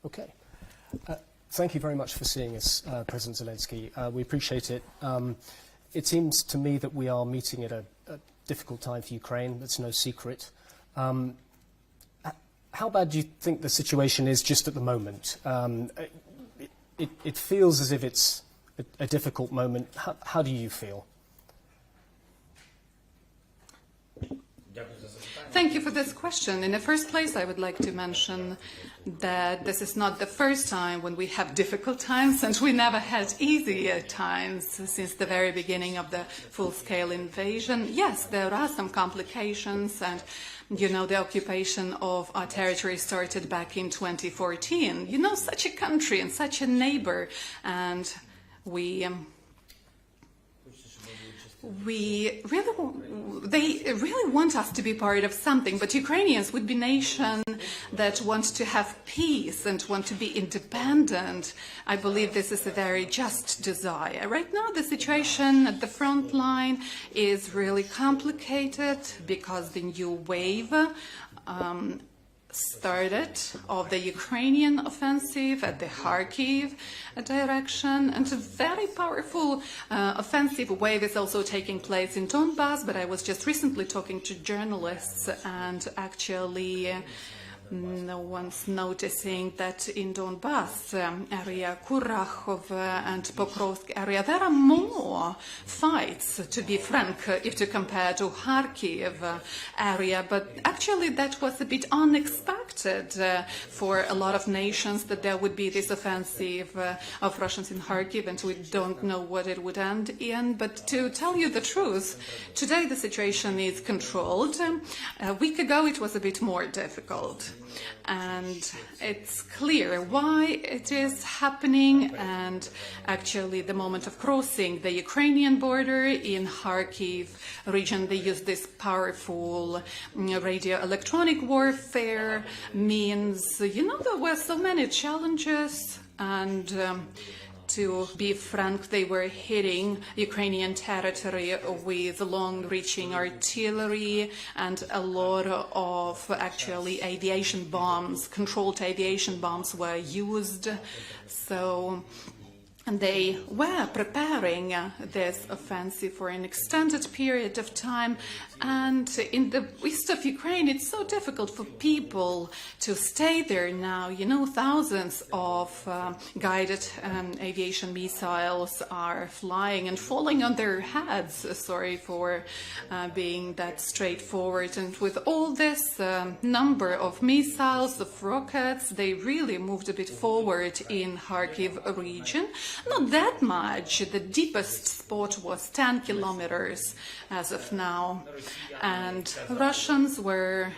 Okay. Thank you very much for seeing us, President Zelensky. We appreciate it. It seems to me that we are meeting at a difficult time for Ukraine. That's no secret. How bad do you think the situation is just at the moment? It feels as if it's a difficult moment. How do you feel? Thank you for this question. In the first place, I would like to mention that this is not the first time when we have difficult times, and we never had easier times since the very beginning of the full-scale invasion. Yes, there are some complications, and you know, the occupation of our territory started back in 2014. You know, such a country and such a neighbor, and they really want us to be part of something, but Ukrainians would be a nation that wants to have peace and want to be independent. I believe this is a very just desire. Right now, the situation at the front line is really complicated because the new wave started of the Ukrainian offensive at the Kharkiv direction, and a very powerful offensive wave is also taking place in Donbass. But I was just recently talking to journalists, and actually no one's noticing that in Donbass area, Kurakhov and Pokrovsk area, there are more fights, to be frank, if to compare to Kharkiv area. But actually that was a bit unexpected for a lot of nations, that there would be this offensive of Russians in Kharkiv, and we don't know what it would end in. But to tell you the truth, today the situation is controlled. A week ago it was a bit more difficult. And it's clear why it is happening, and actually the moment of crossing the Ukrainian border in Kharkiv region, they use this powerful radio electronic warfare means. You know, there were so many challenges, and to be frank, they were hitting Ukrainian territory with long-reaching artillery, and a lot of actually aviation bombs, controlled aviation bombs were used. So they were preparing this offensive for an extended period of time, and in the east of Ukraine it's so difficult for people to stay there now. You know, thousands of guided aviation missiles are flying and falling on their heads. Sorry for being that straightforward. And with all this number of missiles, of rockets, they really moved a bit forward in Kharkiv region. Not that much. The deepest spot was 10 kilometers as of now. And Russians were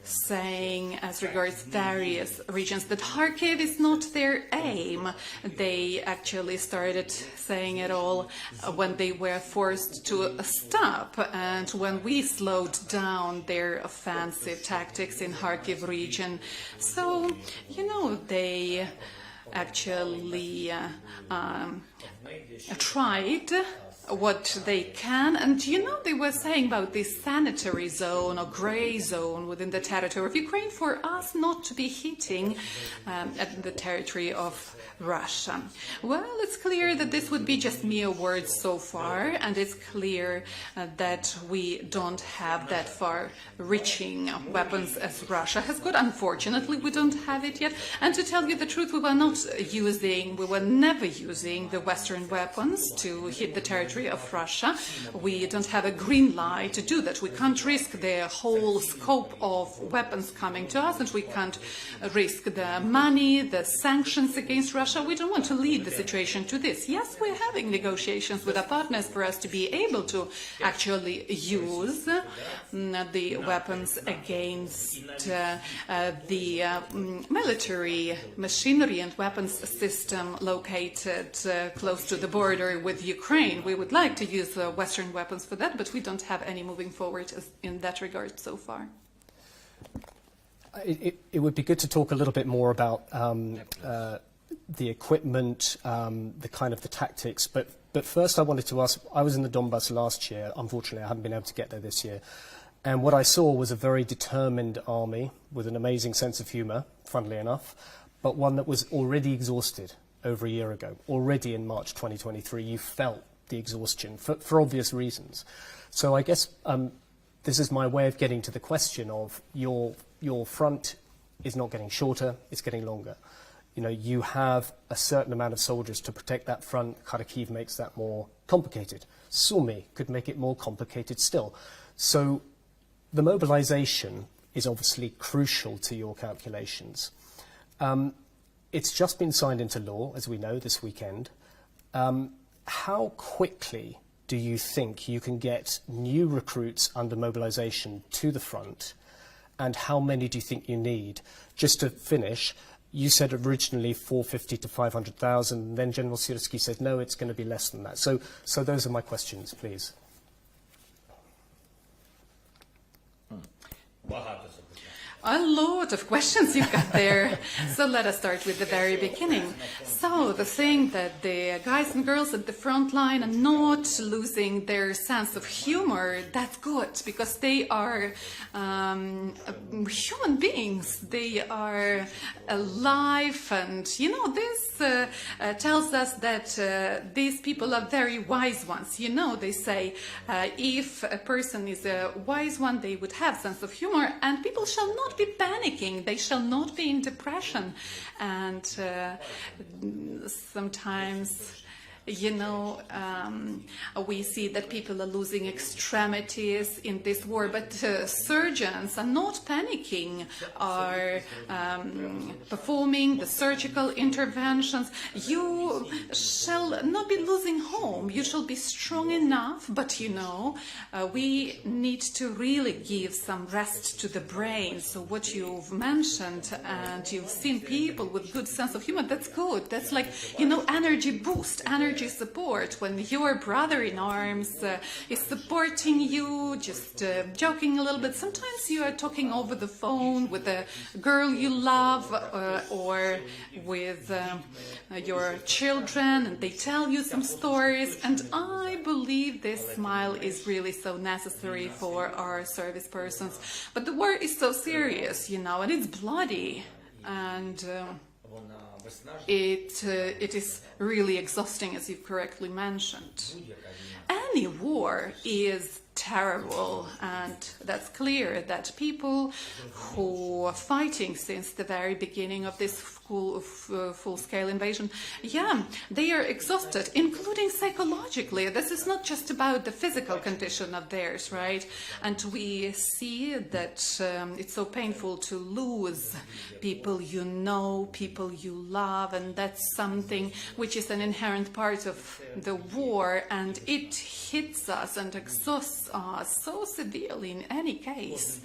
saying, as regards various regions, that Kharkiv is not their aim. They actually started saying it all when they were forced to stop, and when we slowed down their offensive tactics in Kharkiv region. So, you know, they actually tried what they can, and you know, they were saying about this sanitary zone or gray zone within the territory of Ukraine for us not to be hitting at the territory of Russia. Well, it's clear that this would be just mere words so far, and it's clear that we don't have that far-reaching weapons as Russia has got. Unfortunately, we don't have it yet. And to tell you the truth, we were never using the Western weapons to hit the territory territory of Russia. We don't have a green light to do that. We can't risk the whole scope of weapons coming to us, and we can't risk the money, the sanctions against Russia. We don't want to lead the situation to this. Yes, we're having negotiations with our partners for us to be able to actually use the weapons against the military machinery and weapons system located close to the border with Ukraine. We would like to use Western weapons for that, but we don't have any moving forward in that regard so far. It would be good to talk a little bit more about the equipment, the tactics, but first I wanted to ask, I was in the Donbass last year. Unfortunately, I haven't been able to get there this year. And what I saw was a very determined army with an amazing sense of humour, funnily enough, but one that was already exhausted over a year ago. Already in March 2023, you felt the exhaustion for obvious reasons. So I guess this is my way of getting to the question of your front is not getting shorter, it's getting longer. You know, you have a certain amount of soldiers to protect that front. Kharkiv makes that more complicated. Sumy could make it more complicated still. So the mobilization is obviously crucial to your calculations. It's just been signed into law, as we know, this weekend. How quickly do you think you can get new recruits under mobilization to the front, and how many do you think you need? Just to finish, you said originally 450 to 500,000, then General Syrskyi said, no, it's going to be less than that. So those are my questions, please. A lot of questions you've got there. So let us start with the very beginning. So the thing that the guys and girls at the front line are not losing their sense of humor, that's good, because they are human beings. They are alive, and you know, this tells us that these people are very wise ones. You know, they say if a person is a wise one, they would have sense of humor, and people shall not be panicking, they shall not be in depression. And sometimes, you know, we see that people are losing extremities in this war, but surgeons are not panicking, are performing the surgical interventions. You shall not be losing home, you shall be strong enough, but you know, we need to really give some rest to the brain. So what you've mentioned, and you've seen people with good sense of humor, that's good. That's like, you know, energy boost, energy support, when your brother in arms is supporting you, just joking a little bit. Sometimes you are talking over the phone with a girl you love or with your children, and they tell you some stories, and I believe this smile is really so necessary for our service persons. But the war is so serious, you know, and it's bloody, and it is really exhausting, as you correctly mentioned. Any war is terrible, and that's clear that people who are fighting since the very beginning of this full-scale invasion, yeah, they are exhausted, including psychologically. This is not just about the physical condition of theirs, right? And we see that it's so painful to lose people you know, people you love, and that's something which is an inherent part of the war, and it hits us and exhausts us so severely in any case.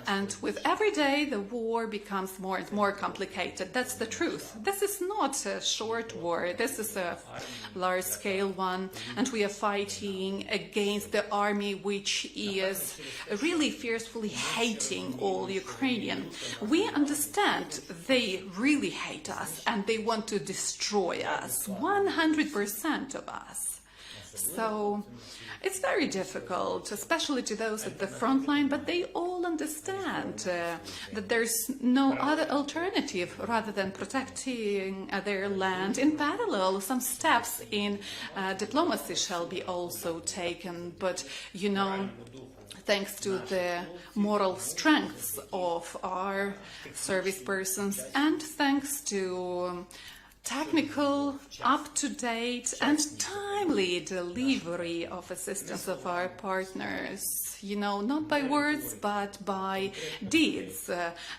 And with every day, the war becomes more and more complicated. That's the truth. This is not a short war. This is a large-scale one. And we are fighting against the army which is really fiercely hating all Ukrainian. We understand they really hate us and they want to destroy us, 100% of us. So it's very difficult, especially to those at the front line, but they all understand that there's no other alternative rather than protecting their land. In parallel, some steps in diplomacy shall be also taken, but, you know, thanks to the moral strengths of our service persons and thanks to technical, up-to-date and timely delivery of assistance of our partners. You know, not by words, but by deeds.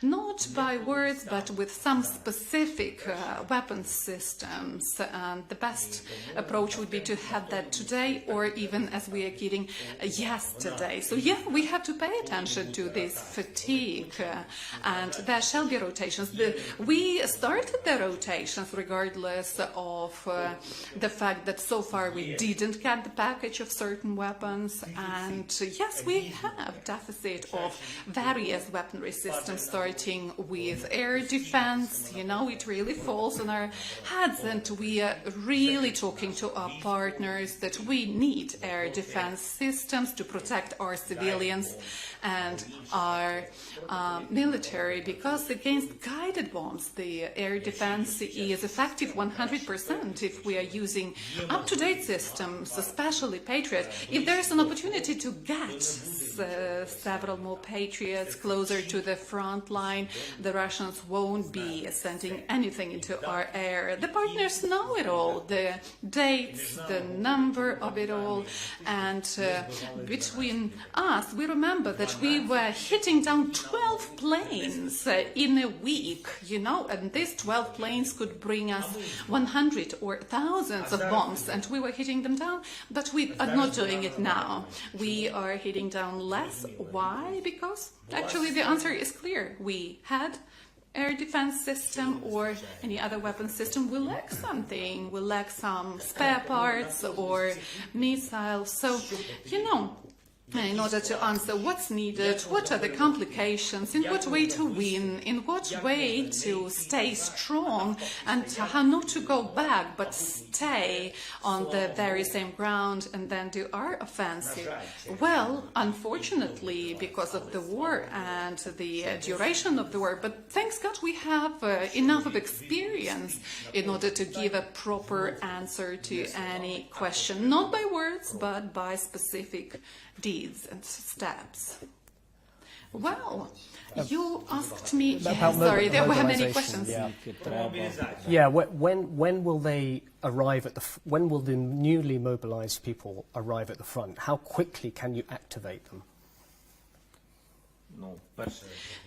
Not by words, but with some specific weapon systems. And the best approach would be to have that today, or even, as we are getting, yesterday. So yeah, we have to pay attention to this fatigue, and there shall be rotations. We started the rotations regardless of the fact that so far we didn't get the package of certain weapons, and yes, we have deficit of various weaponry systems, starting with air defense. You know, it really falls on our heads, and we are really talking to our partners that we need air defense systems to protect our civilians and our military, because against guided bombs, the air defense is effective 100% if we are using up-to-date systems, especially Patriot. If there is an opportunity to get several more Patriots closer to the front line, the Russians won't be sending anything into our air. The partners know it all, the dates, the number of it all, and between us, we remember that we were hitting down 12 planes in a week, you know, and these 12 planes could bring us 100 or thousands of bombs, and we were hitting them down, but we are not doing it now. We are hitting down less. Why? Because actually the answer is clear. We had air defense system or any other weapon system, we lack something. We lack some spare parts or missiles. So, you know, in order to answer what's needed, what are the complications, in what way to win, in what way to stay strong, and how not to go back but stay on the very same ground and then do our offensive. Well, unfortunately, because of the war and the duration of the war, but thanks God we have enough of experience in order to give a proper answer to any question, not by words but by specific deeds and steps. Well, you asked me. Yeah, sorry, there were many questions. Yeah, when will they arrive at the? When will the newly mobilized people arrive at the front? How quickly can you activate them?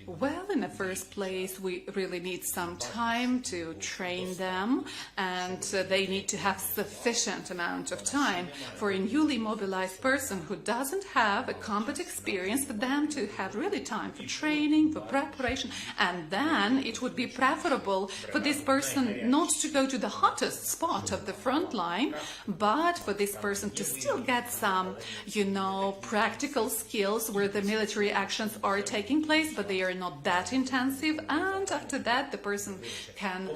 Well, in the first place, we really need some time to train them, and they need to have sufficient amount of time for a newly mobilized person who doesn't have a combat experience, for them to have really time for training, for preparation, and then it would be preferable for this person not to go to the hottest spot of the front line, but for this person to still get some, you know, practical skills where the military actions are taking place, but they are not that intensive, and after that the person can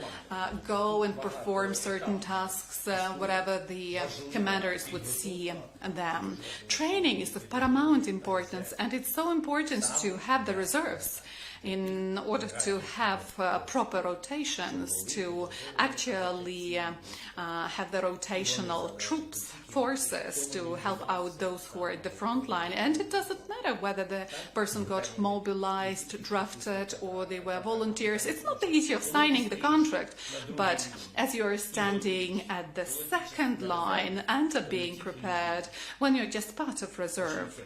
go and perform certain tasks, whatever the commanders would see them. Training is of paramount importance, and it's so important to have the reserves in order to have proper rotations, to actually have the rotational troops, forces to help out those who are at the front line. And it doesn't matter whether the person got mobilized, drafted, or they were volunteers. It's not the issue of signing the contract, but as you're standing at the second line and are being prepared, when you're just part of reserve,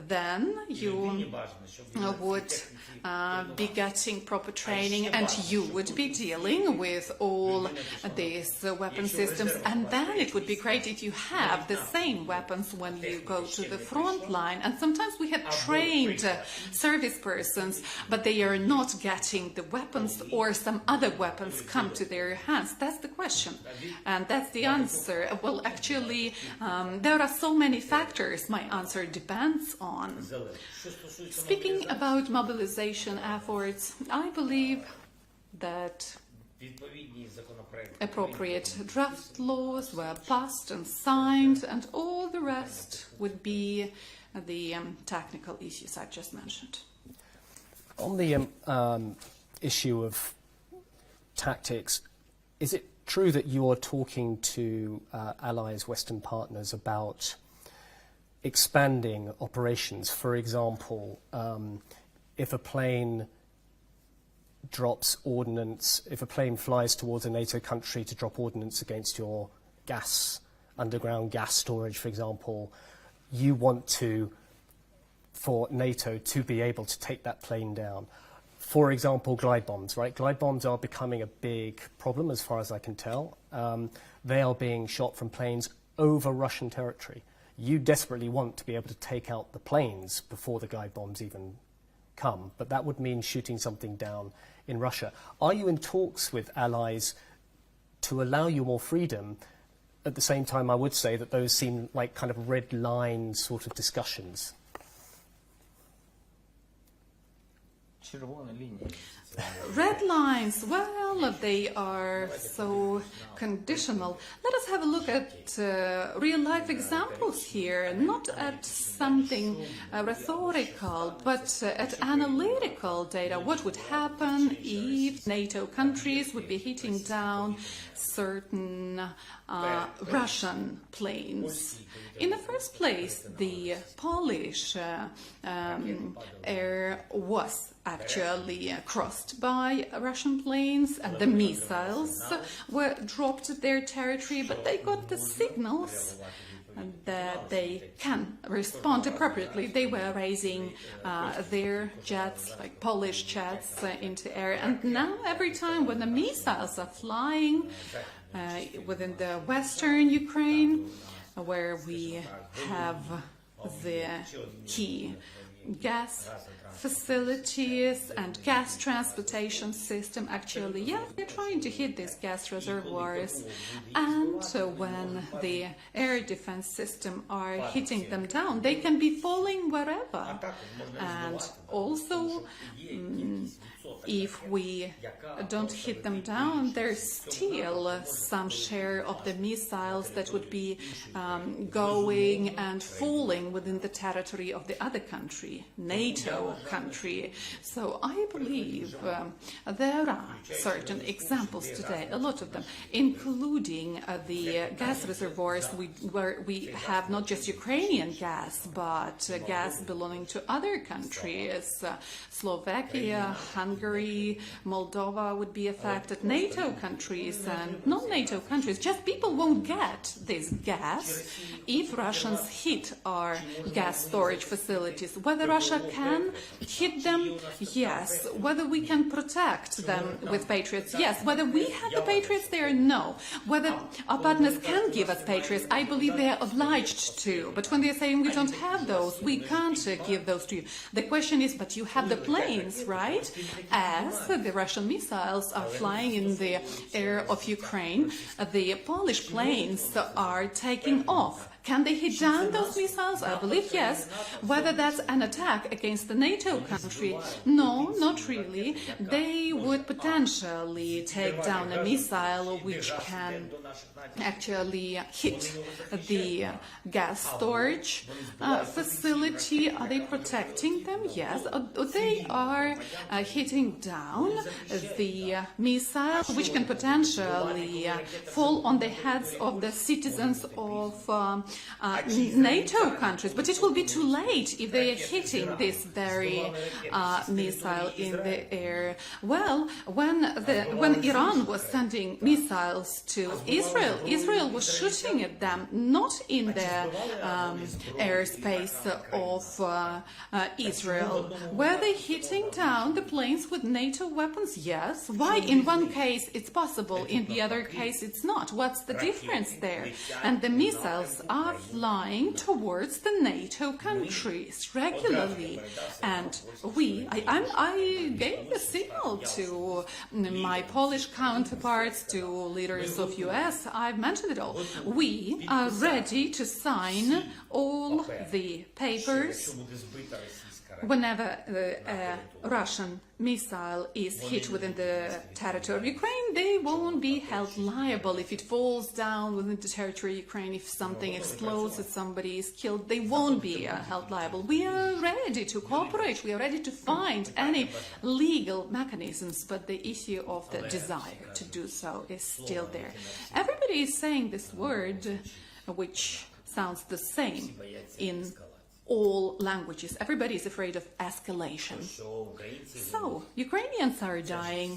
then you would be getting proper training, and you would be dealing with all these weapon systems, and then it would be great if you have the same weapons when you go to the front line. And sometimes we have trained service persons, but they are not getting the weapons, or some other weapons come to their hands. That's the question, and that's the answer. Well, actually, there are so many factors my answer depends on. Speaking about mobilization efforts, I believe that appropriate draft laws were passed and signed, and all the rest would be the technical issues I just mentioned. On the issue of tactics, is it true that you are talking to allies, Western partners, about expanding operations? For example, if a plane drops ordnance, if a plane flies towards a NATO country to drop ordnance against your underground gas storage, for example, you want for NATO to be able to take that plane down. For example, glide bombs, right? Glide bombs are becoming a big problem as far as I can tell. They are being shot from planes over Russian territory. You desperately want to be able to take out the planes before the glide bombs even come, but that would mean shooting something down in Russia. Are you in talks with allies to allow you more freedom? At the same time, I would say that those seem like kind of red line sort of discussions. Red lines, well, they are so conditional. Let us have a look at real-life examples here, not at something rhetorical, but at analytical data. What would happen if NATO countries would be hitting down certain Russian planes? In the first place, the Polish air was actually crossed by Russian planes, and the missiles were dropped at their territory, but they got the signals that they can respond appropriately. They were raising their jets, like Polish jets, into air, and now every time when the missiles are flying within the western Ukraine, where we have the key gas facilities and gas transportation system, actually, yeah, they're trying to hit these gas reservoirs, and when the air defense system are hitting them down, they can be falling wherever. And also, if we don't hit them down, there's still some share of the missiles that would be going and falling within the territory of the other country, NATO country. So I believe there are certain examples today, a lot of them, including the gas reservoirs where we have not just Ukrainian gas, but gas belonging to other countries. Slovakia, Hungary, Moldova would be affected, NATO countries and non-NATO countries. Just people won't get this gas if Russians hit our gas storage facilities. Whether Russia can hit them, yes. Whether we can protect them with Patriots, yes. Whether we have the Patriots there, no. Whether our partners can give us Patriots, I believe they are obliged to. But when they're saying we don't have those, we can't give those to you. The question is, but you have the planes, right? As the Russian missiles are flying in the air of Ukraine, the Polish planes are taking off. Can they hit down those missiles? I believe yes. Whether that's an attack against the NATO country? No, not really. They would potentially take down a missile which can actually hit the gas storage facility. Are they protecting them? Yes. They are hitting down the missile which can potentially fall on the heads of the citizens of NATO countries, but it will be too late if they are hitting this very missile in the air. Well, when Iran was sending missiles to Israel, Israel was shooting at them, not in the airspace of Israel. Were they hitting down the planes with NATO weapons? Yes. Why in one case it's possible, in the other case it's not? What's the difference there? And the missiles are flying towards the NATO countries regularly, and I gave a signal to my Polish counterparts, to leaders of US. I've mentioned it all. We are ready to sign all the papers whenever a Russian missile is hit within the territory of Ukraine. They won't be held liable if it falls down within the territory of Ukraine. If something explodes, if somebody is killed, they won't be held liable. We are ready to cooperate. We are ready to find any legal mechanisms, but the issue of the desire to do so is still there. Everybody is saying this word, which sounds the same in all languages. Everybody is afraid of escalation. So, Ukrainians are dying.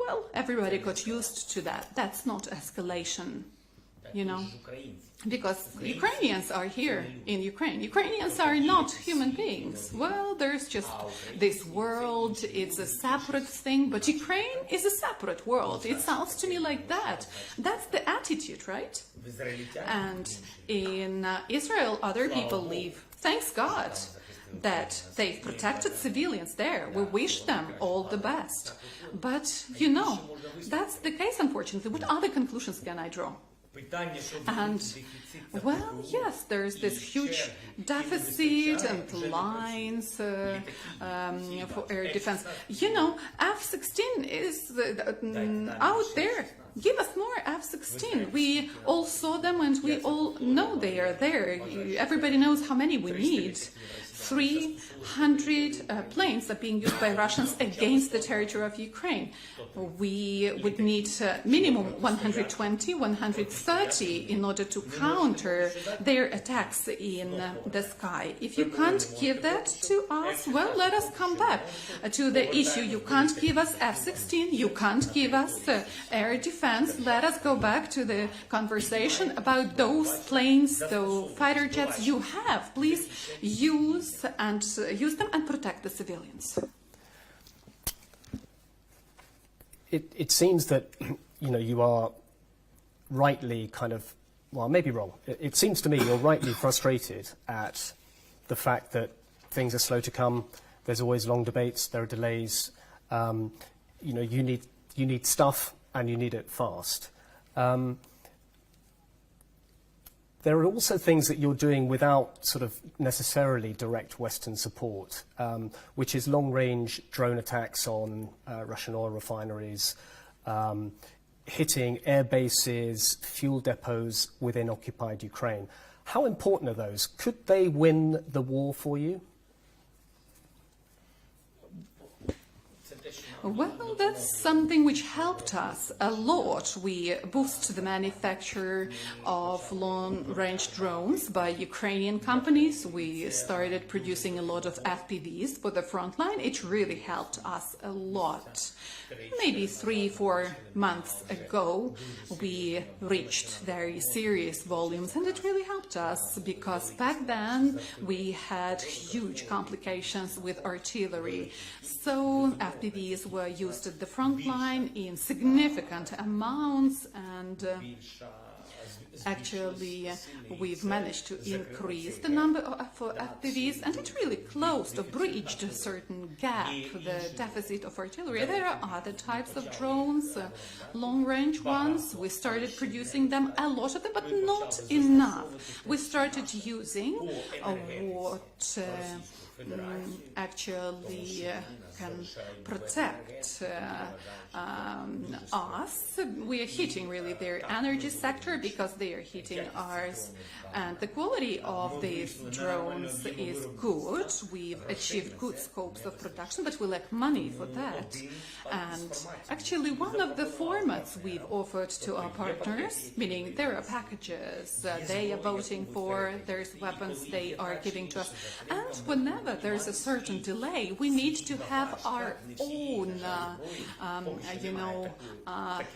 Well, everybody got used to that. That's not escalation, you know, because Ukrainians are here in Ukraine. Ukrainians are not human beings. Well, there's just this world, it's a separate thing, but Ukraine is a separate world. It sounds to me like that. That's the attitude, right? And in Israel, other people live. Thanks God that they've protected civilians there. We wish them all the best. But, you know, that's the case, unfortunately. What other conclusions can I draw? And, well, yes, there's this huge deficit and lines for air defense. You know, F-16 is out there. Give us more F-16. We all saw them and we all know they are there. Everybody knows how many we need. 300 planes are being used by Russians against the territory of Ukraine. We would need minimum 120, 130 in order to counter their attacks in the sky. If you can't give that to us, well, let us come back to the issue. You can't give us F-16, you can't give us air defense. Let us go back to the conversation about those planes, those fighter jets you have. Please use them and protect the civilians. It seems that, you know, you are rightly kind of, well, maybe wrong. It seems to me you're rightly frustrated at the fact that things are slow to come. There's always long debates. There are delays. You know, you need stuff and you need it fast. There are also things that you're doing without sort of necessarily direct Western support, which is long-range drone attacks on Russian oil refineries, hitting air bases, fuel depots within occupied Ukraine. How important are those? Could they win the war for you? Well, that's something which helped us a lot. We boosted the manufacture of long-range drones by Ukrainian companies. We started producing a lot of FPVs for the front line. It really helped us a lot. Maybe 3-4 months ago, we reached very serious volumes, and it really helped us because back then we had huge complications with artillery. So FPVs were used at the front line in significant amounts, and actually we've managed to increase the number of FPVs, and it really closed or breached a certain gap, the deficit of artillery. There are other types of drones, long-range ones. We started producing them, a lot of them, but not enough. We started using what actually can protect us. We are hitting really their energy sector because they are hitting ours, and the quality of these drones is good. We've achieved good scopes of production, but we lack money for that. And actually one of the formats we've offered to our partners, meaning there are packages they are voting for, there's weapons they are giving to us, and whenever there's a certain delay, we need to have our own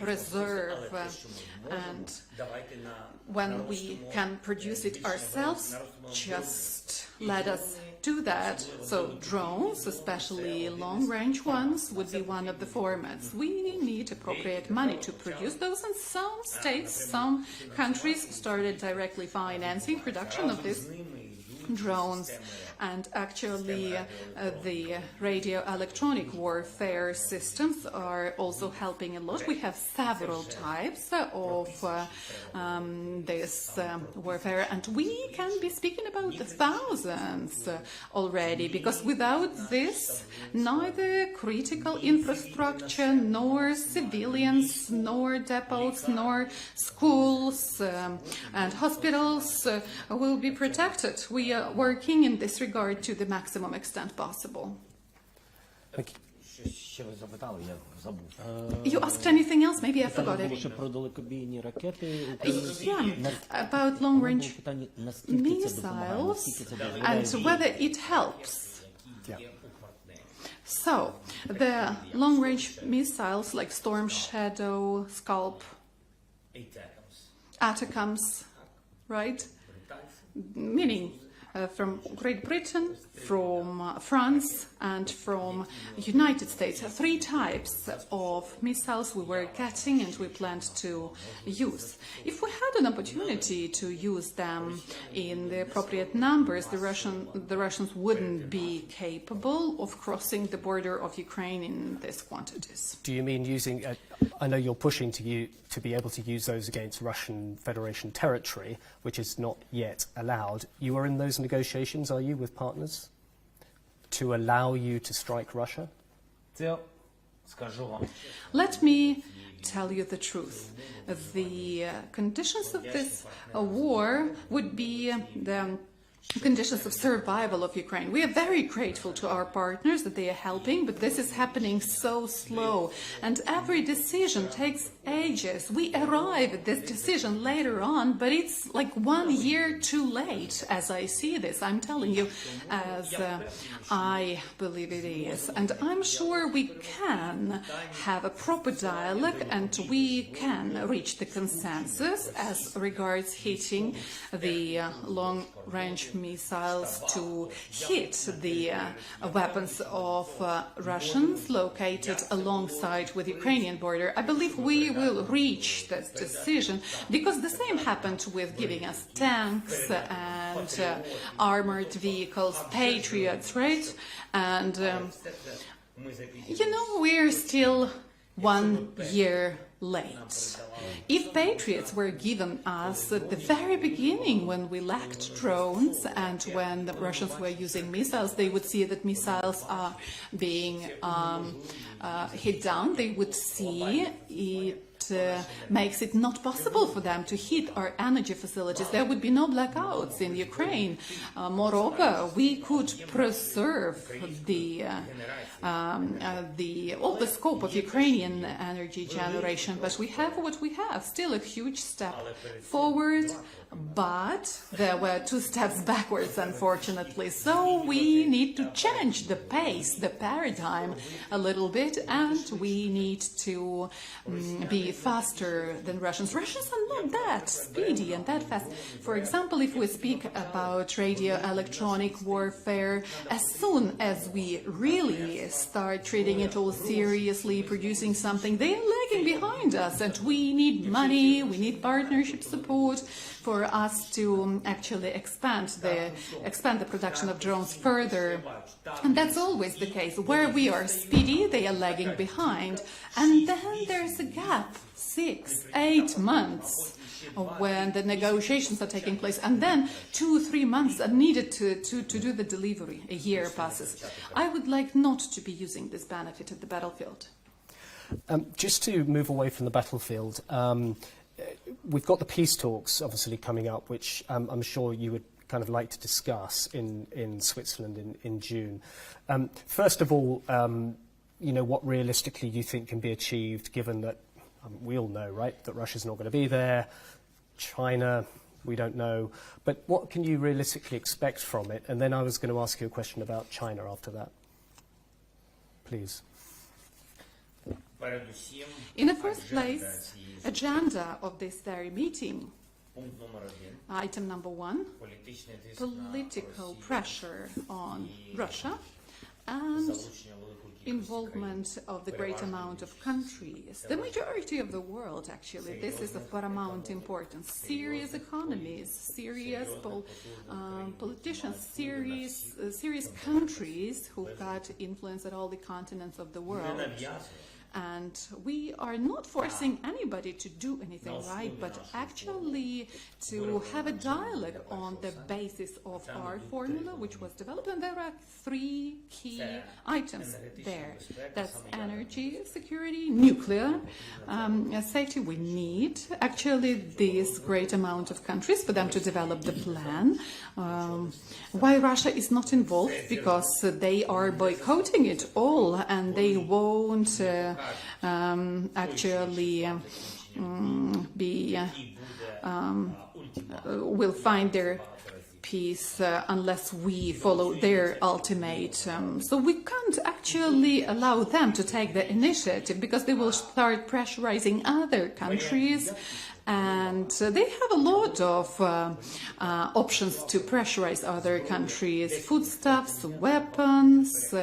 reserve, and when we can produce it ourselves, just let us do that. So drones, especially long-range ones, would be one of the formats. We need appropriate money to produce those, and some states, some countries started directly financing production of these drones. And actually the radio electronic warfare systems are also helping a lot. We have several types of this warfare, and we can be speaking about the thousands already, because without this, neither critical infrastructure, nor civilians, nor depots, nor schools and hospitals will be protected. We are working in this regard to the maximum extent possible. Thank you. You asked anything else? Maybe I forgot it. Yeah, about long-range missiles and whether it helps. Yeah. So, the long-range missiles like Storm Shadow, Scalp, ATACMS, right? Meaning from Great Britain, from France, and from United States. 3 types of missiles we were getting and we planned to use. If we had an opportunity to use them in the appropriate numbers, the Russians wouldn't be capable of crossing the border of Ukraine in these quantities. Do you mean using, I know you're pushing to be able to use those against Russian Federation territory, which is not yet allowed. You are in those negotiations, are you, with partners, to allow you to strike Russia? Let me tell you the truth. The conditions of this war would be the conditions of survival of Ukraine. We are very grateful to our partners that they are helping, but this is happening so slow, and every decision takes ages. We arrive at this decision later on, but it's like 1 year too late, as I see this. I'm telling you, as I believe it is. And I'm sure we can have a proper dialogue and we can reach the consensus as regards hitting the long-range missiles to hit the weapons of Russians located alongside with the Ukrainian border. I believe we will reach that decision because the same happened with giving us tanks and armored vehicles, Patriots, right? And you know, we're still 1 year late. If Patriots were given us at the very beginning when we lacked drones and when the Russians were using missiles, they would see that missiles are being hit down. They would see it makes it not possible for them to hit our energy facilities. There would be no blackouts in Ukraine. Moreover, we could preserve all the scope of Ukrainian energy generation, but we have what we have. Still a huge step forward, but there were 2 steps backwards, unfortunately. So we need to change the pace, the paradigm a little bit, and we need to be faster than Russians. Russians are not that speedy and that fast. For example, if we speak about radio electronic warfare, as soon as we really start treating it all seriously, producing something, they are lagging behind us, and we need money, we need partnership support for us to actually expand the production of drones further. And that's always the case. Where we are speedy, they are lagging behind. And then there's a gap, 6, 8 months, when the negotiations are taking place. And then 2-3 months are needed to do the delivery. A year passes. I would like not to be using this benefit at the battlefield. Just to move away from the battlefield, we've got the peace talks obviously coming up, which I'm sure you would kind of like to discuss in Switzerland in June. First of all, you know, what realistically you think can be achieved, given that we all know, right, that Russia's not going to be there, China, we don't know, but what can you realistically expect from it? And then I was going to ask you a question about China after that. Please. In the first place, agenda of this very meeting, item number 1, political pressure on Russia and involvement of the great amount of countries, the majority of the world actually. This is of paramount importance. Serious economies, serious politicians, serious countries who've got influence at all the continents of the world. And we are not forcing anybody to do anything right, but actually to have a dialogue on the basis of our formula, which was developed. And there are 3 key items there. That's energy security, nuclear safety. We need actually this great amount of countries for them to develop the plan. Why Russia is not involved? Because they are boycotting it all, and they won't actually will find their peace unless we follow their ultimatum. So we can't actually allow them to take the initiative, because they will start pressurizing other countries. And they have a lot of options to pressurize other countries: foodstuffs, weapons,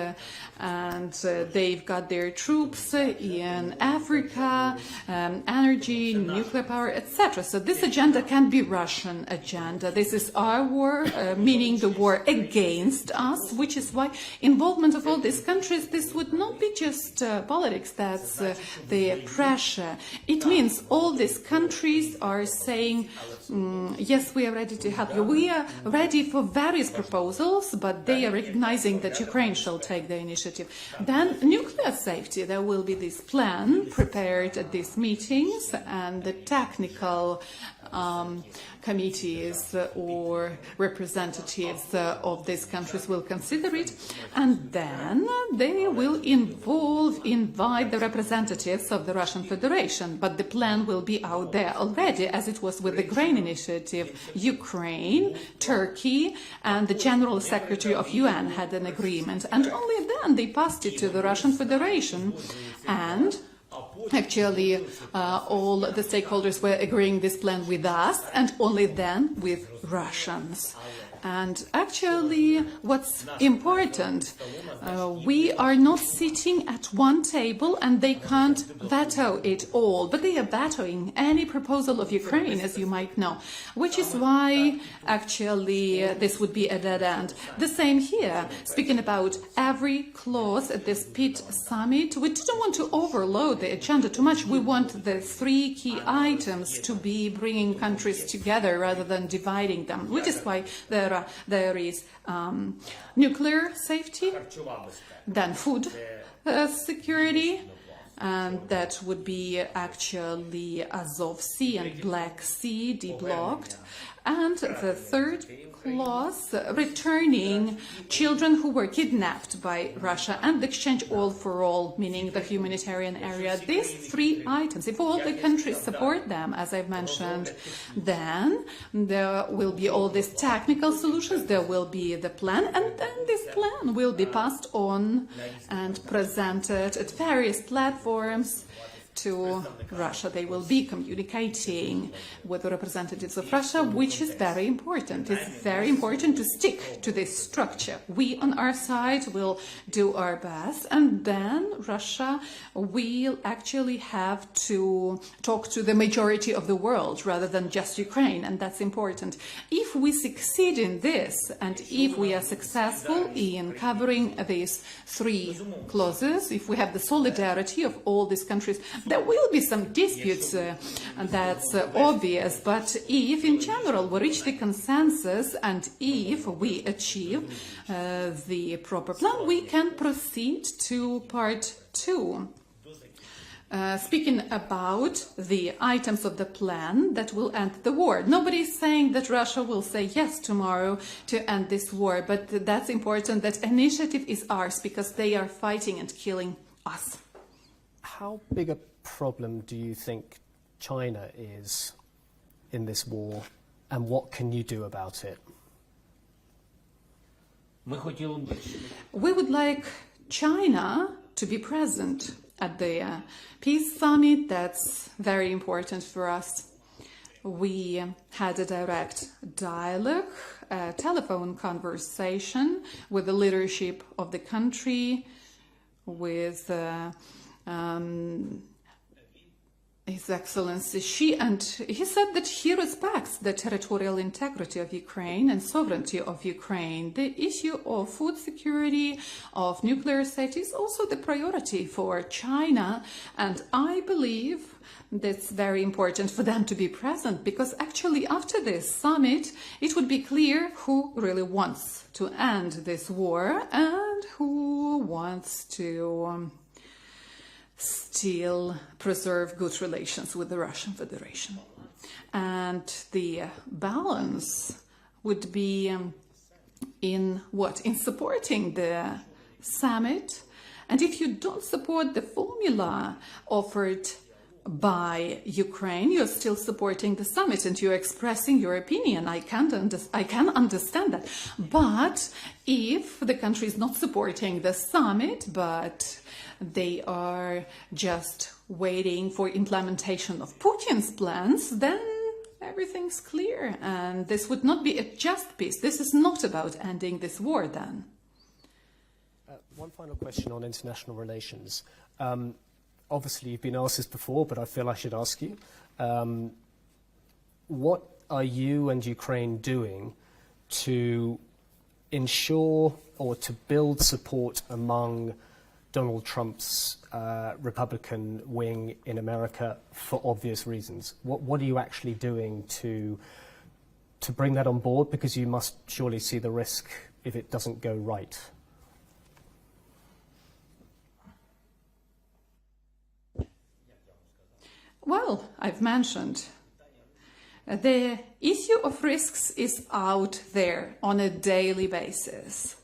and they've got their troops in Africa, energy, nuclear power, etc. So this agenda can be Russian agenda. This is our war, meaning the war against us, which is why involvement of all these countries, this would not be just politics, that's the pressure. It means all these countries are saying, yes, we are ready to help you. We are ready for various proposals, but they are recognizing that Ukraine shall take the initiative. Then nuclear safety, there will be this plan prepared at these meetings, and the technical committees or representatives of these countries will consider it, and then they will invite the representatives of the Russian Federation. But the plan will be out there already, as it was with the grain initiative. Ukraine, Turkey, and the General Secretary of UN had an agreement, and only then they passed it to the Russian Federation. And actually, all the stakeholders were agreeing this plan with us, and only then with Russians. And actually, what's important, we are not sitting at one table and they can't veto it all, but they are vetoing any proposal of Ukraine, as you might know, which is why actually this would be a dead end. The same here, speaking about every clause at this PIT summit, we didn't want to overload the agenda too much. We want the 3 key items to be bringing countries together rather than dividing them, which is why there is nuclear safety, then food security, and that would be actually Azov Sea and Black Sea deblocked. And the third clause, returning children who were kidnapped by Russia and exchange all for all, meaning the humanitarian area. These 3 items, if all the countries support them, as I've mentioned, then there will be all these technical solutions, there will be the plan, and then this plan will be passed on and presented at various platforms to Russia. They will be communicating with the representatives of Russia, which is very important. It's very important to stick to this structure. We on our side will do our best, and then Russia will actually have to talk to the majority of the world rather than just Ukraine, and that's important. If we succeed in this, and if we are successful in covering these 3 clauses, if we have the solidarity of all these countries, there will be some disputes, that's obvious, but if in general we reach the consensus and if we achieve the proper plan, we can proceed to part 2. Speaking about the items of the plan that will end the war. Nobody is saying that Russia will say yes tomorrow to end this war, but that's important. That initiative is ours because they are fighting and killing us. How big a problem do you think China is in this war, and what can you do about it? We would like China to be present at the peace summit. That's very important for us. We had a direct dialogue, a telephone conversation with the leadership of the country, with His Excellency Xi, and he said that he respects the territorial integrity of Ukraine and sovereignty of Ukraine. The issue of food security, of nuclear safety is also the priority for China, and I believe that's very important for them to be present, because actually after this summit it would be clear who really wants to end this war and who wants to still preserve good relations with the Russian Federation. And the balance would be in what? In supporting the summit. And if you don't support the formula offered by Ukraine, you're still supporting the summit and you're expressing your opinion. I can understand that. But if the country is not supporting the summit, but they are just waiting for implementation of Putin's plans, then everything's clear. And this would not be a just peace. This is not about ending this war then. One final question on international relations. Obviously, you've been asked this before, but I feel I should ask you. What are you and Ukraine doing to ensure or to build support among Donald Trump's Republican wing in America for obvious reasons? What are you actually doing to bring that on board? Because you must surely see the risk if it doesn't go right. Well, I've mentioned the issue of risks is out there on a daily basis.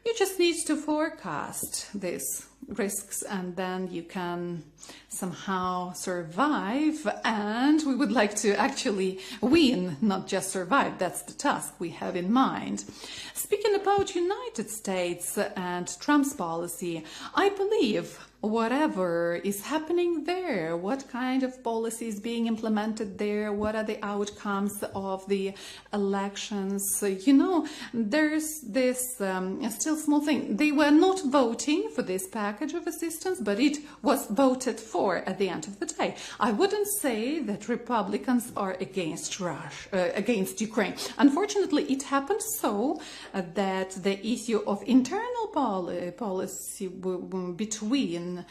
You just need to forecast these risks and then you can somehow survive, and we would like to actually win, not just survive. That's the task we have in mind. Speaking about United States and Trump's policy, I believe whatever is happening there, what kind of policy is being implemented there, what are the outcomes of the elections, you know, there's this still small thing. They were not voting for this package of assistance, but it was voted for at the end of the day. I wouldn't say that Republicans are against against Ukraine. Unfortunately, it happened so that the issue of internal policy between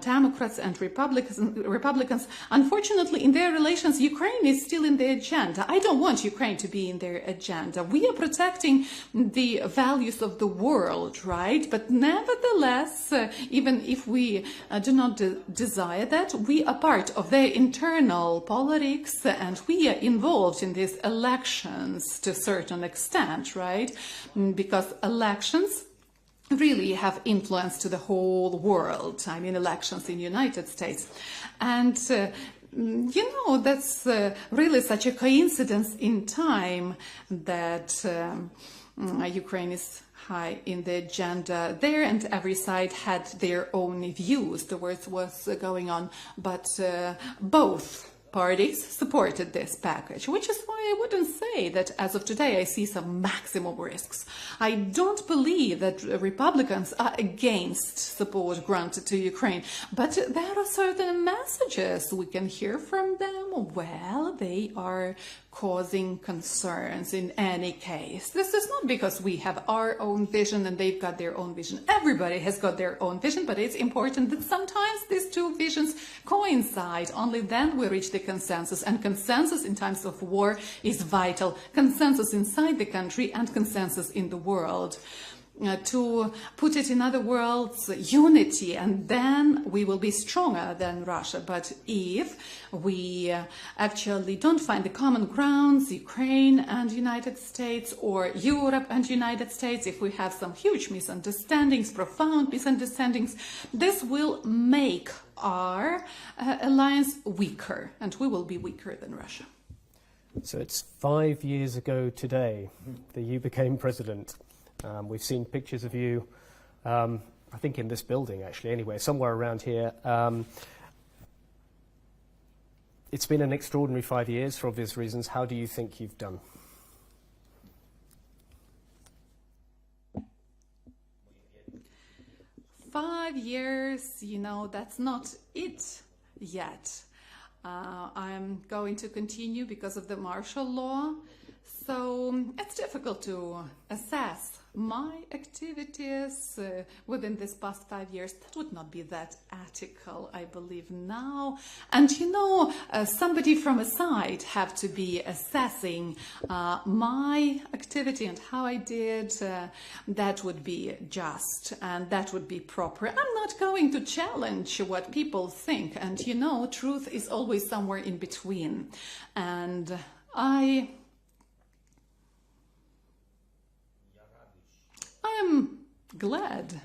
Democrats and Republicans, unfortunately, in their relations, Ukraine is still in the agenda. I don't want Ukraine to be in their agenda. We are protecting the values of the world, right? But nevertheless, even if we do not desire that, we are part of their internal politics and we are involved in these elections to a certain extent, right? Because elections really have influence to the whole world. I mean, elections in the United States. And, you know, that's really such a coincidence in time that Ukraine is high in the agenda there, and every side had their own views towards what's going on. But both parties supported this package, which is why I wouldn't say that as of today I see some maximum risks. I don't believe that Republicans are against support granted to Ukraine, but there are certain messages we can hear from them. Well, they are causing concerns in any case. This is not because we have our own vision and they've got their own vision. Everybody has got their own vision, but it's important that sometimes these two visions coincide. Only then we reach the consensus, and consensus in times of war is vital. Consensus inside the country and consensus in the world. To put it in other words, unity, and then we will be stronger than Russia. But if we actually don't find the common grounds, Ukraine and United States, or Europe and United States, if we have some huge misunderstandings, profound misunderstandings, this will make our alliance weaker, and we will be weaker than Russia. So it's 5 years ago today that you became president. We've seen pictures of you, I think in this building actually, anyway, somewhere around here. It's been an extraordinary 5 years for obvious reasons. How do you think you've done? "5 years, you know, that's not it yet. I'm going to continue because of the martial law. So it's difficult to assess my activities within this past 5 years. That would not be that ethical, I believe now. And you know, somebody from a side have to be assessing my activity and how I did. That would be just and that would be proper. I'm not going to challenge what people think. And you know, truth is always somewhere in between. And I'm glad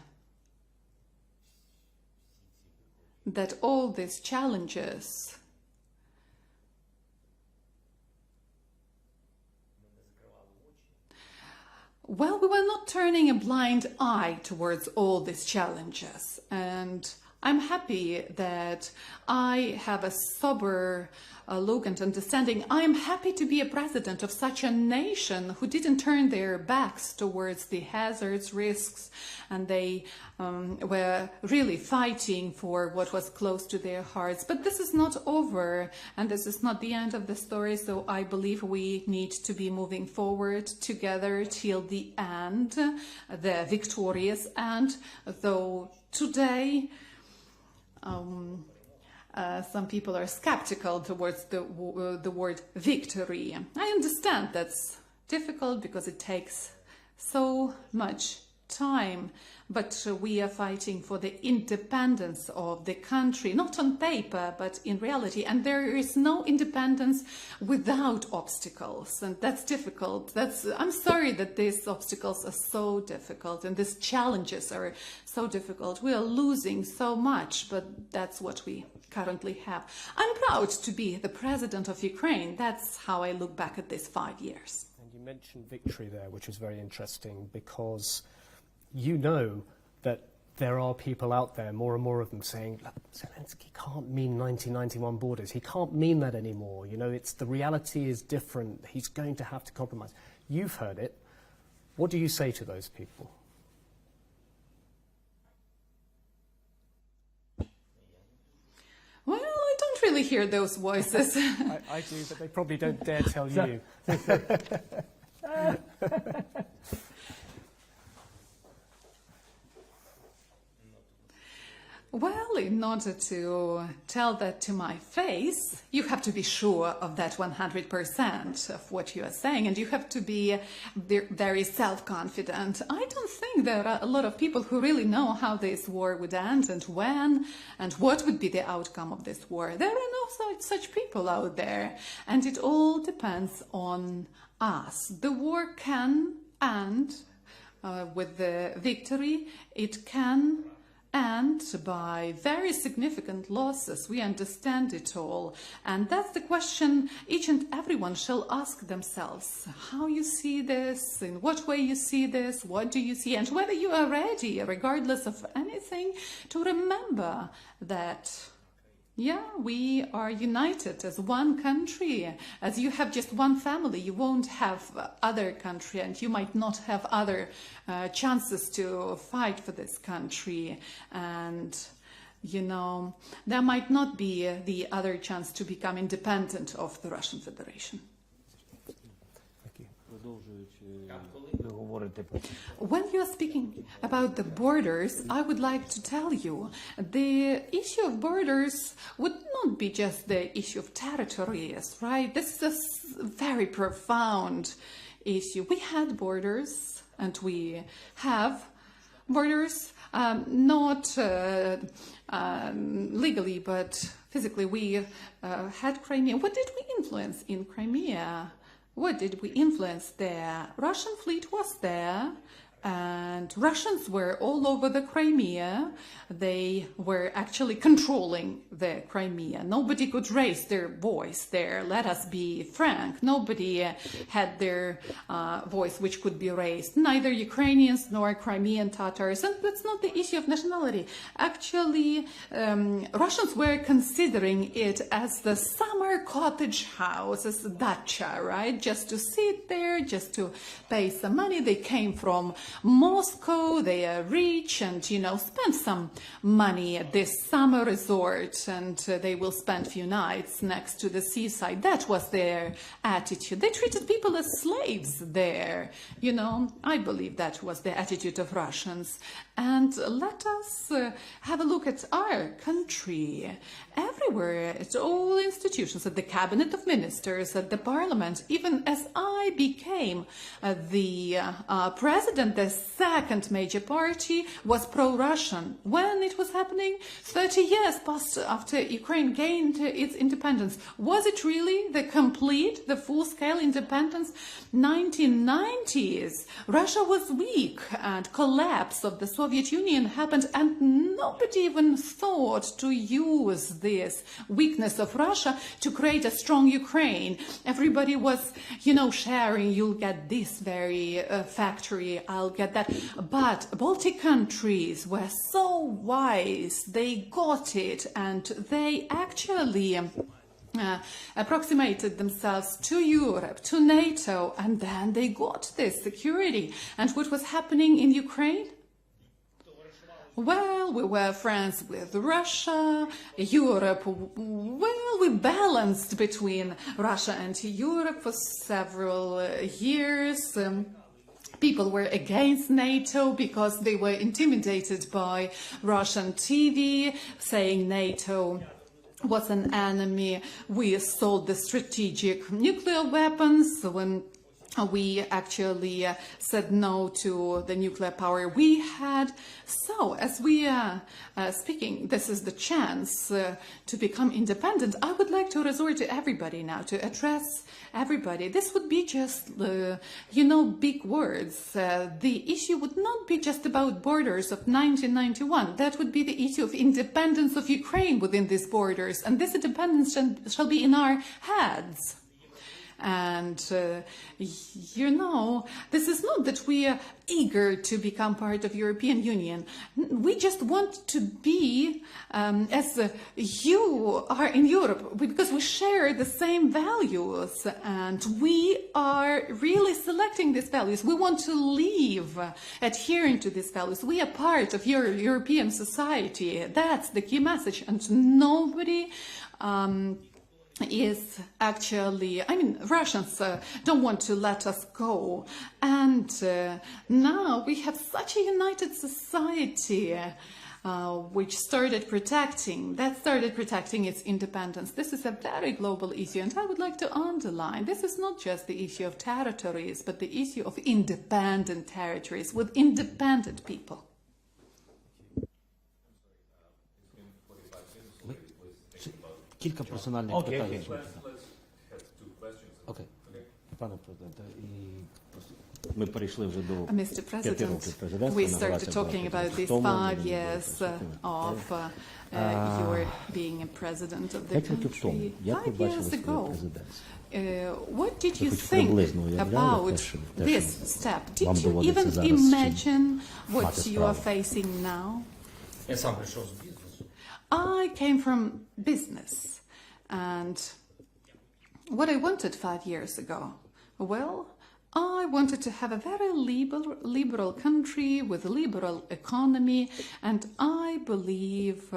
that all these challenges well, we were not turning a blind eye towards all these challenges, and I'm happy that I have a sober look and understanding. I'm happy to be a president of such a nation who didn't turn their backs towards the hazards, risks, and they were really fighting for what was close to their hearts. But this is not over, and this is not the end of the story, so I believe we need to be moving forward together till the end, the victorious end, though today some people are skeptical towards the word victory. I understand that's difficult because it takes so much time, but we are fighting for the independence of the country, not on paper, but in reality. And there is no independence without obstacles, and that's difficult. I'm sorry that these obstacles are so difficult and these challenges are so difficult. We are losing so much, but that's what we currently have. I'm proud to be the president of Ukraine. That's how I look back at these 5 years. And you mentioned victory there, which is very interesting, because you know that there are people out there, more and more of them, saying, Zelensky can't mean 1991 borders. He can't mean that anymore. You know, the reality is different. He's going to have to compromise. You've heard it. What do you say to those people? Well, I don't really hear those voices. I do, but they probably don't dare tell you. Well, in order to tell that to my face, you have to be sure of that 100% of what you are saying, and you have to be very self-confident. I don't think there are a lot of people who really know how this war would end and when and what would be the outcome of this war. There are no such people out there, and it all depends on us. The war can end with the victory. It can and by very significant losses. We understand it all. And that's the question each and everyone shall ask themselves. How you see this, in what way you see this, what do you see, and whether you are ready, regardless of anything, to remember that yeah, we are united as one country. As you have just one family, you won't have other country, and you might not have other chances to fight for this country. And, you know, there might not be the other chance to become independent of the Russian Federation. When you are speaking about the borders, I would like to tell you the issue of borders would not be just the issue of territories, right? This is a very profound issue. We had borders and we have borders, not legally, but physically. We had Crimea. What did we influence in Crimea? What did we influence there? Russian fleet was there, and Russians were all over the Crimea. They were actually controlling the Crimea. Nobody could raise their voice there. Let us be frank. Nobody had their voice which could be raised. Neither Ukrainians nor Crimean Tatars. And that's not the issue of nationality. Actually, Russians were considering it as the summer cottage house, as a dacha, right? Just to sit there, just to pay some money. They came from Moscow, they are rich and, spend some money at this summer resort, and they will spend a few nights next to the seaside. That was their attitude. They treated people as slaves there. I believe that was the attitude of Russians. And let us have a look at our country. Everywhere, at all institutions, at the cabinet of ministers, at the parliament, even as I became the president, the second major party was pro-Russian. When it was happening, 30 years passed after Ukraine gained its independence. Was it really the full-scale independence? 1990s, Russia was weak and collapse of the Soviet Union happened, and nobody even thought to use this weakness of Russia to create a strong Ukraine. Everybody was, sharing, you'll get this very factory, I'll get that. But Baltic countries were so wise, they got it, and they actually approximated themselves to Europe, to NATO, and then they got this security. And what was happening in Ukraine? Well, we were friends with Russia, Europe. Well, we balanced between Russia and Europe for several years. People were against NATO because they were intimidated by Russian TV, saying NATO was an enemy. We sold the strategic nuclear weapons when we actually said no to the nuclear power we had. So, as we are speaking, this is the chance to become independent. I would like to resort to everybody now, to address everybody. This would be just, big words. The issue would not be just about borders of 1991. That would be the issue of independence of Ukraine within these borders. And this independence shall be in our heads. And, this is not that we are eager to become part of European Union. We just want to be as you are in Europe, because we share the same values and we are really selecting these values. We want to live adhering to these values. We are part of European society. That's the key message. And nobody is actually, Russians don't want to let us go. And now we have such a united society which started protecting its independence. This is a very global issue, and I would like to underline, this is not just the issue of territories, but the issue of independent territories with independent people. Кілька персональних питань. Окей. Пане президенте, ми перейшли вже до 5 років президентства. We started talking about these 5 years of your being a president of the country. 5 years ago, what did you think about this step? Did you even imagine what you are facing now? Я сам прийшов з бізнесу. I came from business, and what I wanted 5 years ago, well, I wanted to have a very liberal country with a liberal economy, and I believe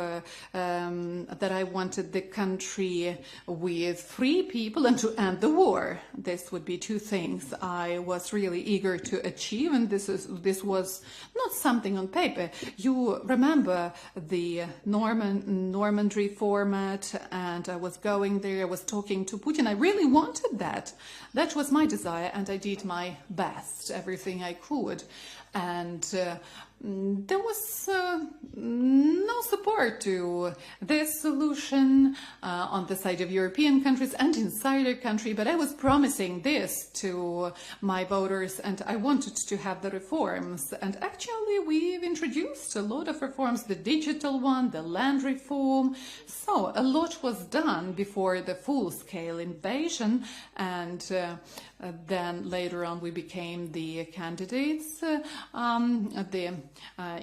that I wanted the country with free people and to end the war. This would be two things I was really eager to achieve, and this was not something on paper. You remember the Normandy format, and I was going there, I was talking to Putin. I really wanted that. That was my desire, and I did my best, everything I could. And there was no support to this solution on the side of European countries and inside our country, but I was promising this to my voters, and I wanted to have the reforms. And actually, we've introduced a lot of reforms, the digital one, the land reform. So a lot was done before the full-scale invasion, and then later on we became the candidates the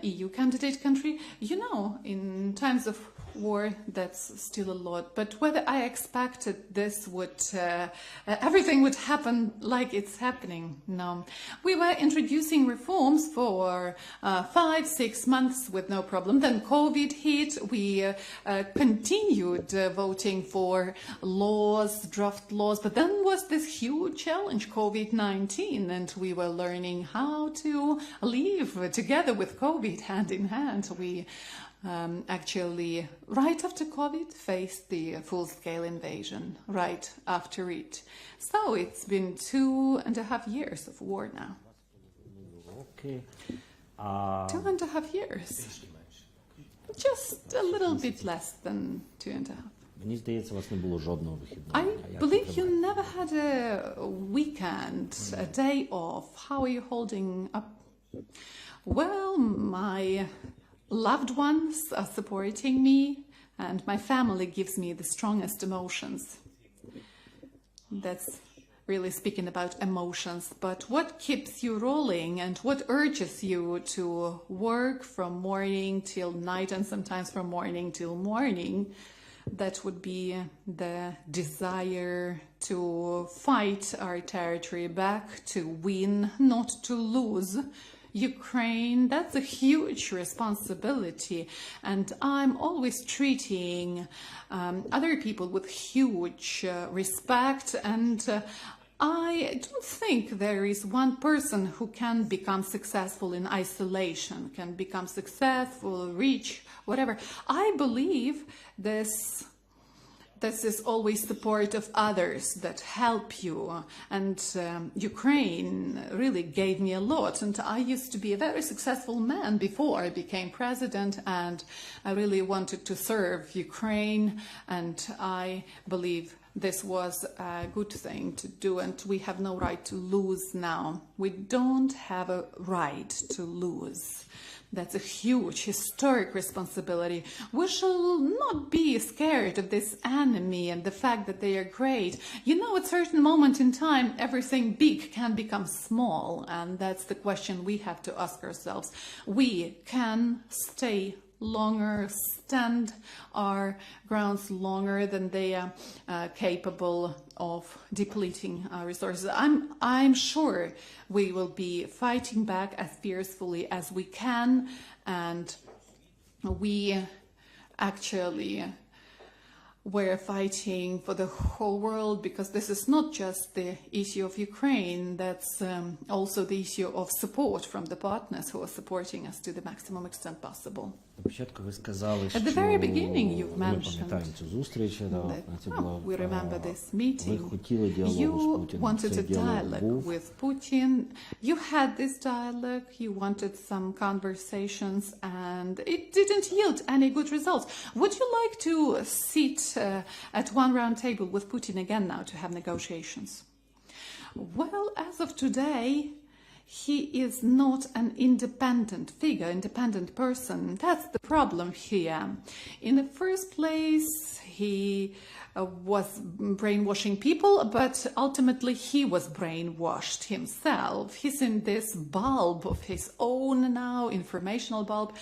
EU candidate country. You know, in times of war, that's still a lot. But whether I expected this would, everything would happen like it's happening, no. We were introducing reforms for 5-6 months with no problem. Then COVID hit. We continued voting for laws, draft laws. But then was this huge challenge, COVID-19, and we were learning how to live together with COVID hand in hand. We actually, right after COVID, faced the full-scale invasion, right after it. So it's been 2.5 years of war now. Okay. 2.5 years. Just a little bit less than 2.5. Мені здається, у вас не було жодного вихідного. I believe you never had a weekend, a day off. How are you holding up? Well, my loved ones are supporting me, and my family gives me the strongest emotions. That's really speaking about emotions. But what keeps you rolling and what urges you to work from morning till night and sometimes from morning till morning? That would be the desire to fight our territory back, to win, not to lose. Ukraine, that's a huge responsibility, and I'm always treating other people with huge respect, and I don't think there is one person who can become successful in isolation, can become successful, rich, whatever. I believe this is always support of others that help you, and Ukraine really gave me a lot, and I used to be a very successful man before I became president, and I really wanted to serve Ukraine, and I believe this was a good thing to do, and we have no right to lose now. We don't have a right to lose. That's a huge historic responsibility. We shall not be scared of this enemy and the fact that they are great. You know, at a certain moment in time, everything big can become small, and that's the question we have to ask ourselves. We can stay longer, stand our grounds longer than they are capable of depleting our resources. I'm sure we will be fighting back as fiercely as we can, and we actually we're fighting for the whole world, because this is not just the issue of Ukraine, that's also the issue of support from the partners who are supporting us to the maximum extent possible. At the very beginning you've mentioned we remember this meeting. You wanted a dialogue with Putin. You had this dialogue, you wanted some conversations, and it didn't yield any good results. Would you like to sit at one round table with Putin again now to have negotiations? Well, as of today, he is not an independent figure, independent person. That's the problem here. In the first place, he was brainwashing people, but ultimately he was brainwashed himself. He's in this bulb of his own now, informational bulb,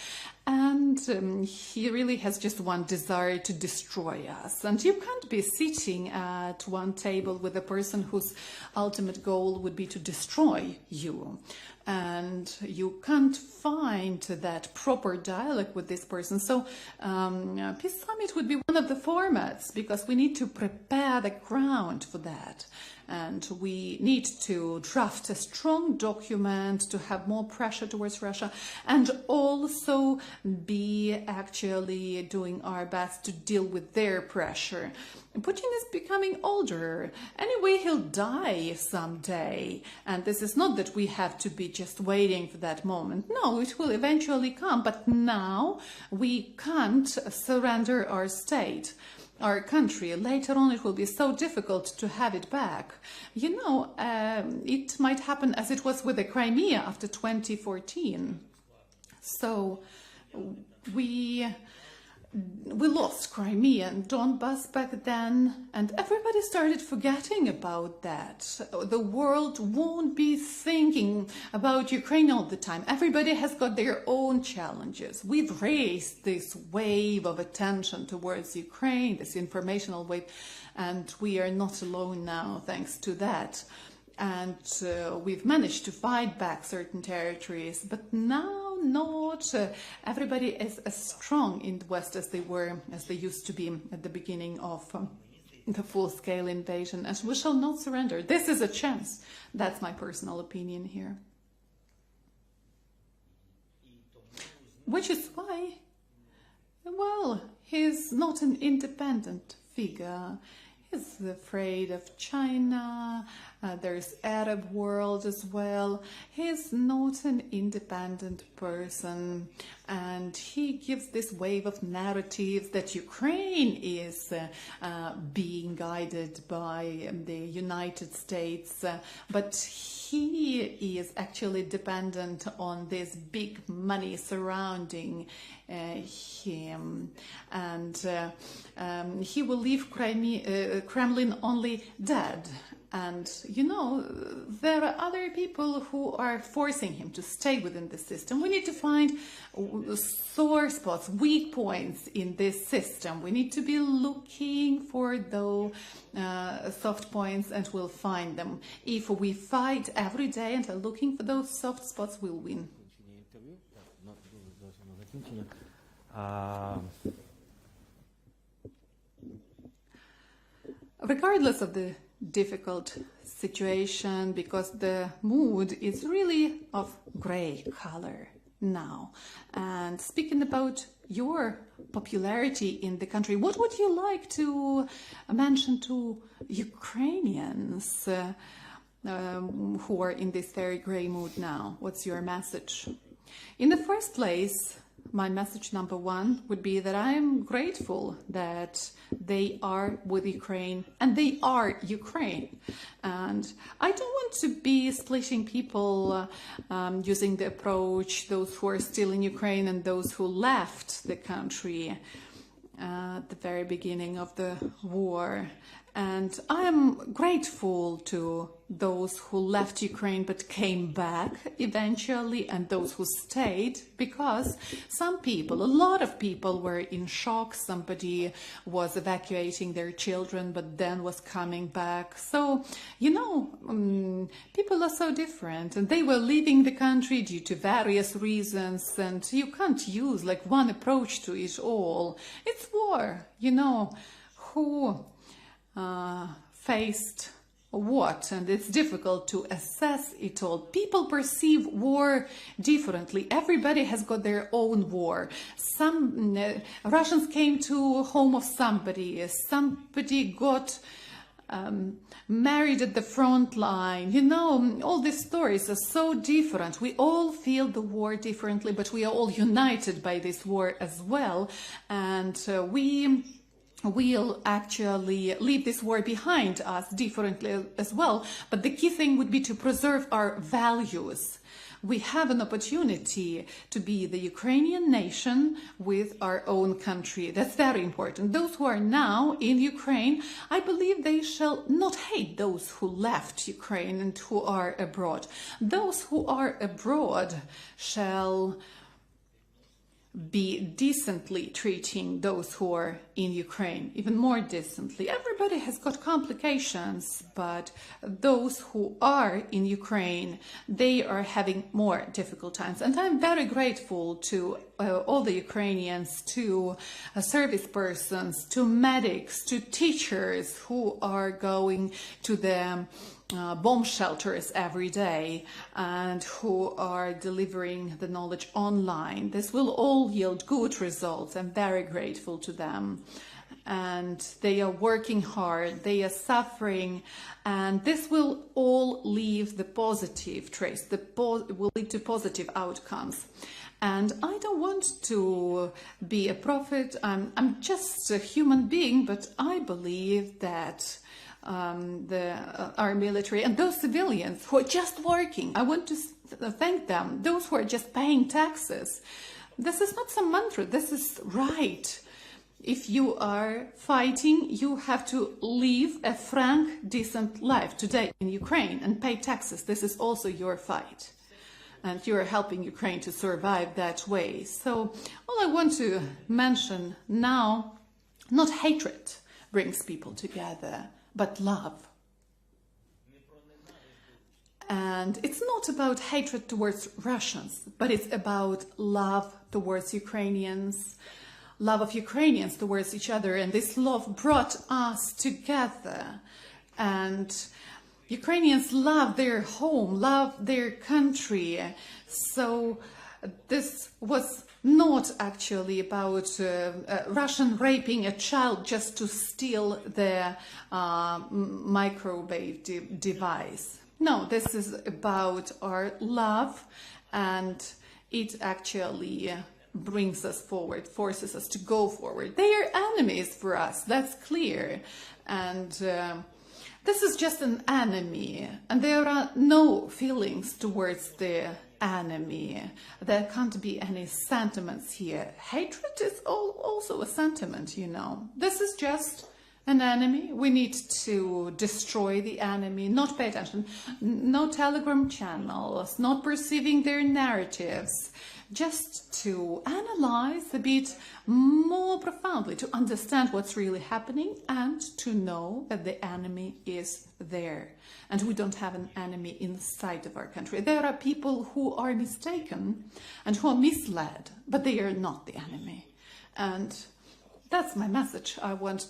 and he really has just one desire to destroy us. And you can't be sitting at one table with a person whose ultimate goal would be to destroy you. And you can't find that proper dialogue with this person. So Peace Summit would be one of the formats, because we need to prepare the ground for that. And we need to draft a strong document to have more pressure towards Russia, and also be actually doing our best to deal with their pressure. Putin is becoming older. Anyway, he'll die someday. And this is not that we have to be just waiting for that moment. No, it will eventually come. But now we can't surrender our state, our country. Later on, it will be so difficult to have it back. You know, it might happen as it was with the Crimea after 2014. So we we lost Crimea and Donbass back then, and everybody started forgetting about that. The world won't be thinking about Ukraine all the time. Everybody has got their own challenges. We've raised this wave of attention towards Ukraine, this informational wave, and we are not alone now thanks to that. And we've managed to fight back certain territories, but now not everybody is as strong in the West as they used to be at the beginning of the full-scale invasion, and we shall not surrender. This is a chance. That's my personal opinion here. Which is why, well, he's not an independent figure. He's afraid of China, there's Arab world as well. He's not an independent person, and he gives this wave of narratives that Ukraine is being guided by the United States, but he is actually dependent on this big money surrounding him, and he will leave Kremlin only dead. And, you know, there are other people who are forcing him to stay within the system. We need to find sore spots, weak points in this system. We need to be looking for those soft points, and we'll find them. If we fight every day and are looking for those soft spots, we'll win. Regardless of the difficult situation, because the mood is really of gray color now. And speaking about your popularity in the country, what would you like to mention to Ukrainians who are in this very gray mood now? What's your message? In the first place, my message number one would be that I am grateful that they are with Ukraine and they are Ukraine. And I don't want to be splitting people using the approach, those who are still in Ukraine and those who left the country at the very beginning of the war. And I am grateful to those who left Ukraine but came back eventually, and those who stayed, because some people, a lot of people were in shock. Somebody was evacuating their children but then was coming back. So, you know, people are so different, and they were leaving the country due to various reasons, and you can't use like one approach to it all. It's war, you know, who faced what, and it's difficult to assess it all. People perceive war differently. Everybody has got their own war. Some Russians came to home of somebody got married at the front line. You know, all these stories are so different. We all feel the war differently, but we are all united by this war as well, and we'll actually leave this war behind us differently as well. But the key thing would be to preserve our values. We have an opportunity to be the Ukrainian nation with our own country. That's very important. Those who are now in Ukraine, I believe they shall not hate those who left Ukraine and who are abroad. Those who are abroad shall be decently treating those who are in Ukraine, even more decently. Everybody has got complications, but those who are in Ukraine, they are having more difficult times. And I'm very grateful to all the Ukrainians, to service persons, to medics, to teachers who are going to the bomb shelters every day and who are delivering the knowledge online. This will all yield good results. I'm very grateful to them. And they are working hard, they are suffering, and this will all leave the positive trace, will lead to positive outcomes. And I don't want to be a prophet, I'm just a human being, but I believe that our military and those civilians who are just working, I want to thank them, those who are just paying taxes. This is not some mantra, this is right. if you are fighting, you have to live a frank, decent life today in Ukraine and pay taxes. This is also your fight. And you're helping Ukraine to survive that way. So all I want to mention now, not hatred brings people together, but love. And it's not about hatred towards Russians, but it's about love towards Ukrainians, love of Ukrainians towards each other. And this love brought us together. And Ukrainians love their home, love their country. So this was not actually about Russian raping a child just to steal their microwave device. No, this is about our love, and it actually brings us forward, forces us to go forward. They are enemies for us, that's clear. And this is just an enemy, and there are no feelings towards the enemy. There can't be any sentiments here. Hatred is also a sentiment, you know. This is just an enemy. We need to destroy the enemy, not pay attention, no Telegram channels, not perceiving their narratives, just to analyze a bit more profoundly, to understand what's really happening and to know that the enemy is there. And we don't have an enemy inside of our country. There are people who are mistaken and who are misled, but they are not the enemy. And that's my message. I want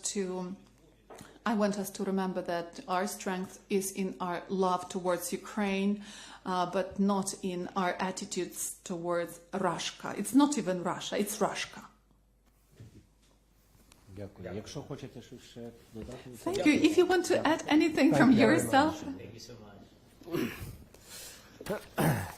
us to remember that our strength is in our love towards Ukraine, but not in our attitudes towards Russia. It's not even Russia, it's Russia. Дякую. Якщо хочете щось ще додати. Thank you. If you want to add anything from yourself. Thank you so much.